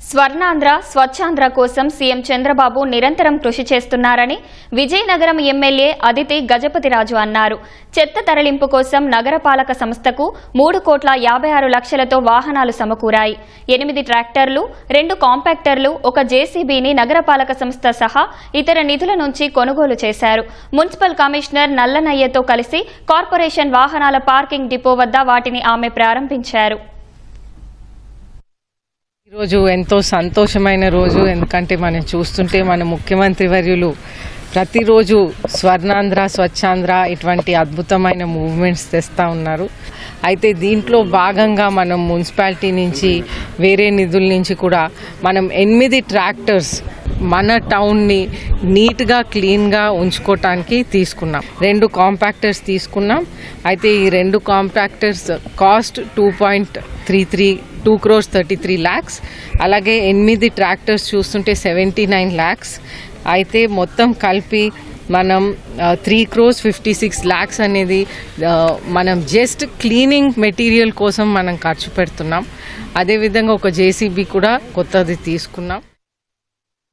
స్వర్ణాంధ్ర స్వచ్ఛాంధ్ర కోసం సీఎం చంద్రబాబు నిరంతరం కృషి చేస్తున్నారని విజయనగరం ఎమ్మెల్యే అదితి గజపతిరాజు అన్నారు. చెత్త తరలింపు కోసం నగరపాలక సంస్థకు 3,56,00,000తో వాహనాలు సమకూరాయి. 8 ట్రాక్టర్లు, 2 కాంపాక్టర్లు, 1 జేసీబీని నగరపాలక సంస్థ సహా ఇతర నిధుల నుంచి కొనుగోలు చేశారు. మున్సిపల్ కమిషనర్ నల్లనయ్యతో కలిసి కార్పొరేషన్ వాహనాల పార్కింగ్ డిపో వద్ద వాటిని ఆమె ప్రారంభించారు. ఈరోజు ఎంతో సంతోషమైన రోజు. ఎందుకంటే మనం చూస్తుంటే మన ముఖ్యమంత్రి వర్యులు ప్రతిరోజు స్వర్ణాంధ్ర స్వచ్ఛాంధ్ర ఇటువంటి అద్భుతమైన మూవ్మెంట్స్ తెస్తూ ఉన్నారు. అయితే దీంట్లో భాగంగా మనం మున్సిపాలిటీ నుంచి వేరే నిధుల నుంచి కూడా మనం 8 ట్రాక్టర్స్ మన టౌన్ని నీట్గా క్లీన్గా ఉంచుకోవటానికి తీసుకున్నాం. 2 కాంపాక్టర్స్ తీసుకున్నాం. అయితే ఈ 2 కాంపాక్టర్స్ కాస్ట్ 2 crores 33 lakhs. అలాగే 8 ట్రాక్టర్స్ చూస్తుంటే 79 lakhs. అయితే మొత్తం కలిపి మనం 3 crores 56 lakhs అనేది మనం జస్ట్ క్లీనింగ్ మెటీరియల్ కోసం మనం ఖర్చు పెడుతున్నాం. అదేవిధంగా ఒక జేసీబీ కూడా కొత్తది తీసుకున్నాం.